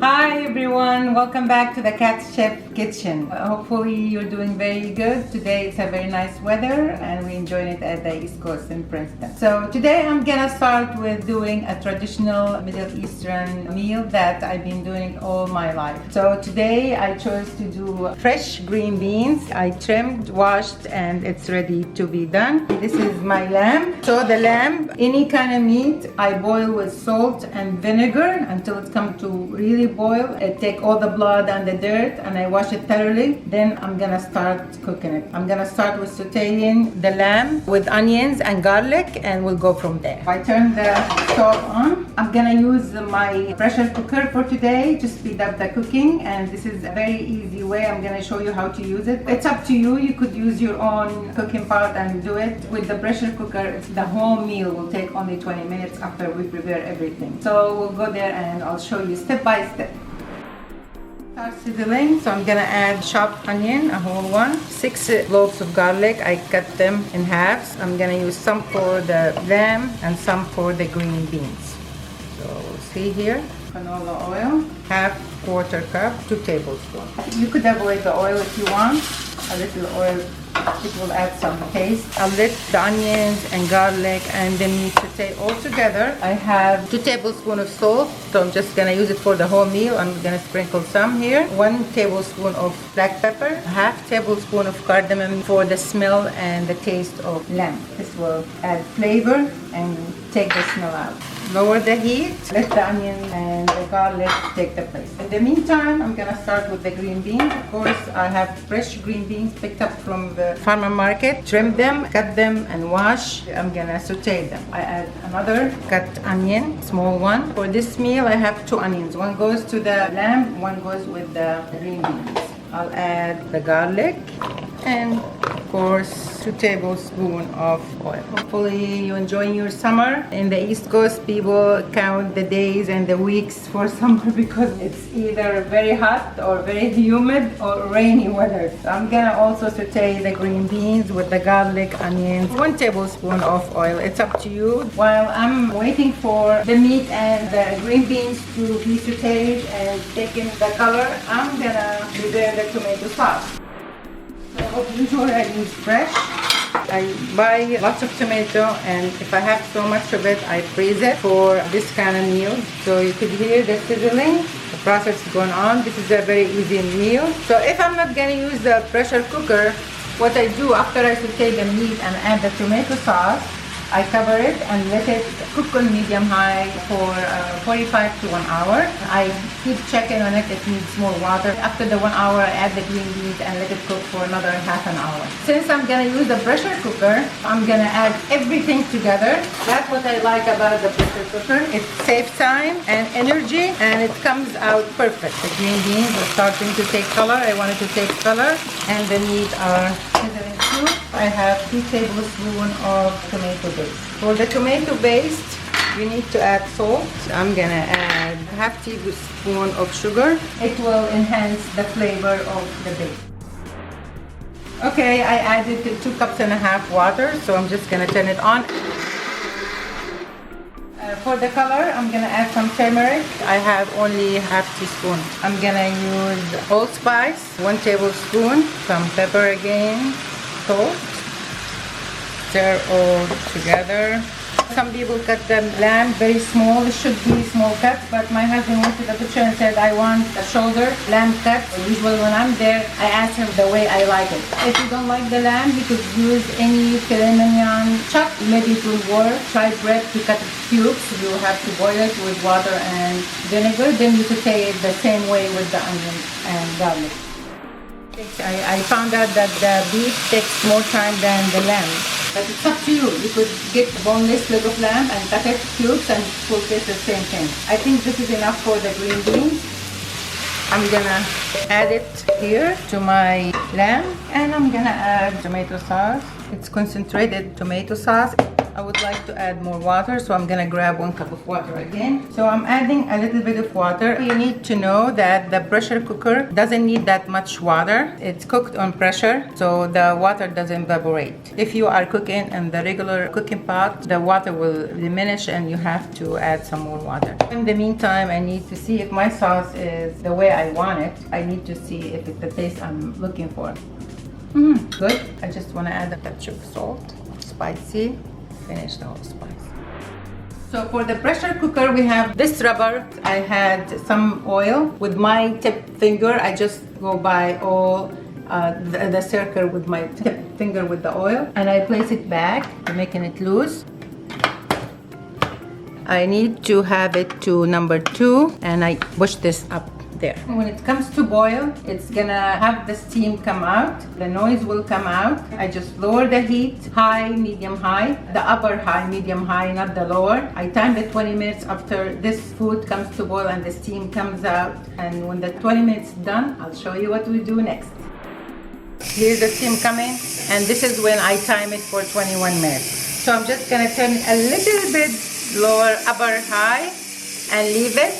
Hi everyone, welcome back to the Cat Chef Kitchen. Hopefully you're doing very good. Today it's a very nice weather and we enjoyed it at the East Coast in Princeton. So today I'm gonna start with doing a traditional Middle Eastern meal that I've been doing all my life. So today I chose to do fresh green beans. I trimmed, washed, and it's ready to be done. This is my lamb. So the lamb, any kind of meat, I boil with salt and vinegar until it comes to really boil. I take all the blood and the dirt and I wash it thoroughly. Then I'm gonna start cooking it. I'm gonna start with sauteing the lamb with onions and garlic and we'll go from there. I turn the stove on. I'm gonna use my pressure cooker for today to speed up the cooking, and this is a very easy way. I'm gonna show you how to use it. It's up to you. You could use your own cooking pot and do it. With the pressure cooker, the whole meal will take only 20 minutes after we prepare everything. So we'll go there and I'll show you step by step. Start sizzling, so I'm gonna add chopped onion, a whole one, 6 cloves of garlic. I cut them in halves. I'm gonna use some for the lamb and some for the green beans. So see here, canola oil, quarter cup, 2 tablespoons. You could avoid the oil if you want. A little oil, it will add some taste. I'll let the onions and garlic and the meat saute all together. I have 2 tablespoons of salt, so I'm just gonna use it for the whole meal. I'm gonna sprinkle some here. 1 tablespoon of black pepper, half tablespoon of cardamom for the smell and the taste of lamb. This will add flavor and take the smell out. Lower the heat, let the onion and the garlic take the place. In the meantime, I'm gonna start with the green beans. Of course, I have fresh green beans picked up from the farmer market. Trim them, cut them, and wash. I'm gonna saute them. I add another cut onion, small one. For this meal, I have 2 onions. One goes to the lamb, one goes with the green beans. I'll add the garlic and of course 2 tablespoons of oil. Hopefully you're enjoying your summer. In the East Coast, people count the days and the weeks for summer because it's either very hot or very humid or rainy weather. So I'm gonna also saute the green beans with the garlic, onions, 1 tablespoon of oil. It's up to you. While I'm waiting for the meat and the green beans to be sauteed and taking the color, I'm gonna prepare the tomato sauce. So usually I use fresh. I buy lots of tomato, and if I have so much of it, I freeze it for this kind of meal. So you could hear the sizzling. The process is going on. This is a very easy meal. So if I'm not going to use the pressure cooker, what I do after I saute the meat and add the tomato sauce, I cover it and let it cook on medium-high for 45 to 1 hour. I keep checking on it, it needs more water. After the 1 hour, I add the green beans and let it cook for another half an hour. Since I'm gonna use the pressure cooker, I'm gonna add everything together. That's what I like about the pressure cooker. It saves time and energy, and it comes out perfect. The green beans are starting to take color. I want it to take color, and the meat are sizzling too. I have 2 tablespoons of tomato paste. For the tomato paste, you need to add salt. I'm gonna add half teaspoon of sugar. It will enhance the flavor of the paste. Okay, I added 2.5 cups water, so I'm just gonna turn it on. For the color, I'm gonna add some turmeric. I have only half teaspoon. I'm gonna use allspice, 1 tablespoon, some pepper again, salt. Stir all together. Some people cut the lamb very small. It should be small cuts, but my husband went to the butcher and said, I want a shoulder lamb cut. Usually when I'm there, I ask him the way I like it. If you don't like the lamb, you could use any filet mignon chop. Maybe it will work. Try bread to cut it cubes. You have to boil it with water and vinegar. Then you saute it the same way with the onions and garlic. I found out that the beef takes more time than the lamb. But it's up to you. You could get boneless leg of lamb and cut it cubes and it will taste the same thing. I think this is enough for the green beans. I'm gonna add it here to my lamb, and I'm gonna add tomato sauce. It's concentrated tomato sauce. I would like to add more water, so I'm gonna grab 1 cup of water again. So I'm adding a little bit of water. You need to know that the pressure cooker doesn't need that much water. It's cooked on pressure, so the water doesn't evaporate. If you are cooking in the regular cooking pot, the water will diminish and you have to add some more water. In the meantime, I need to see if my sauce is the way I want it. I need to see if it's the taste I'm looking for. Good. I just want to add a touch of salt. Spicy. Finish the whole spice. So for the pressure cooker, we have this rubber. I had some oil. With my tip finger, I just go by all the circle with my tip finger with the oil, and I place it back, making it loose. I need to have it to number 2, and I push this up there. When it comes to boil, it's gonna have the steam come out, the noise will come out. I just lower the heat, high, medium, high, the upper high, medium, high, not the lower. I time the 20 minutes after this food comes to boil and the steam comes out. And when the 20 minutes is done, I'll show you what we do next. Here's the steam coming, and this is when I time it for 21 minutes. So I'm just gonna turn it a little bit lower, upper, high, and leave it.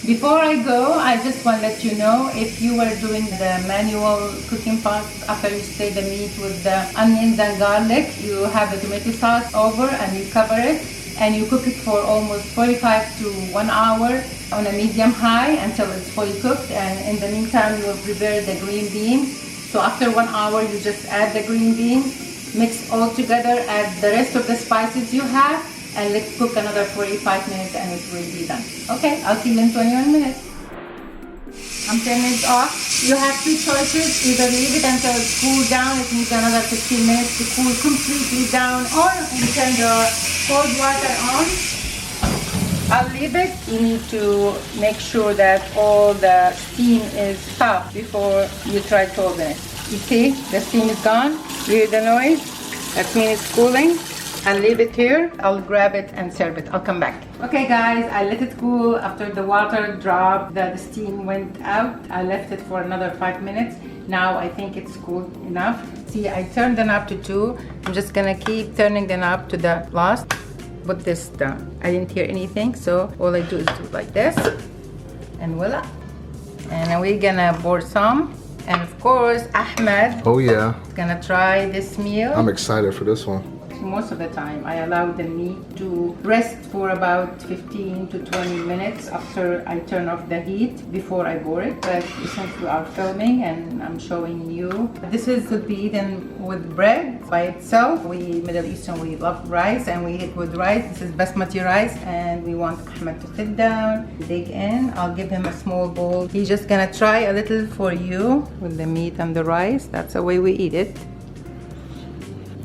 Before I go, I just want to let you know, if you were doing the manual cooking pot, after you stir the meat with the onions and garlic, you have the tomato sauce over and you cover it and you cook it for almost 45 to 1 hour on a medium high until it's fully cooked. And in the meantime, you will prepare the green beans. So after 1 hour, you just add the green beans, mix all together, add the rest of the spices you have, and let's cook another 45 minutes and it will be done. Okay, I'll see you in 21 minutes. I'm turning it off. You have 2 choices. Either leave it until it's cooled down. It needs another 15 minutes to cool completely down, or you turn the cold water on. I'll leave it. You need to make sure that all the steam is stopped before you try to open it. You see, the steam is gone. You hear the noise? That means it's cooling. I'll leave it here. I'll grab it and serve it. I'll come back. Okay guys, I let it cool. After the water dropped, the steam went out. I left it for another 5 minutes. Now I think it's cooled enough. See, I turned the knob to 2. I'm just gonna keep turning the knob to the last. Put this down. I didn't hear anything, so all I do is do it like this. And voila. And we're gonna pour some. And of course, Ahmed. Oh yeah. Is gonna try this meal. I'm excited for this one. Most of the time, I allow the meat to rest for about 15 to 20 minutes after I turn off the heat before I boil it. But since we are filming and I'm showing you, this is to be eaten with bread by itself. We Middle Eastern, we love rice and we eat with rice. This is basmati rice, and we want Ahmed to sit down, dig in. I'll give him a small bowl. He's just gonna try a little for you with the meat and the rice. That's the way we eat it.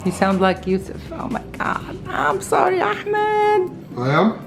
You sound like Yusuf. Oh my God. I'm sorry, Ahmed. I am?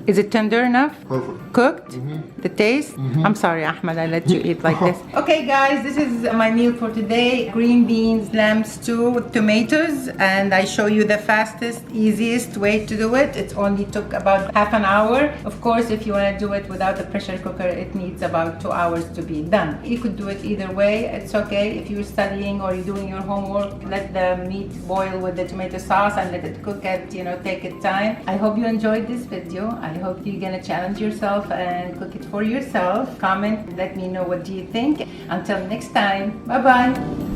Is it tender enough? Perfect. Cooked? The taste? I'm sorry, Ahmed, I let you eat like this. Okay guys, this is my meal for today. Green beans, lamb stew with tomatoes, and I show you the fastest, easiest way to do it. It only took about half an hour. Of course, if you want to do it without a pressure cooker, it needs about 2 hours to be done. You could do it either way. It's okay. If you're studying or you're doing your homework, let the meat boil with the tomato sauce and let it cook it, take its time. I hope you enjoyed this video. I hope you're gonna challenge yourself and cook it for yourself. Comment, let me know what do you think. Until next time, bye bye.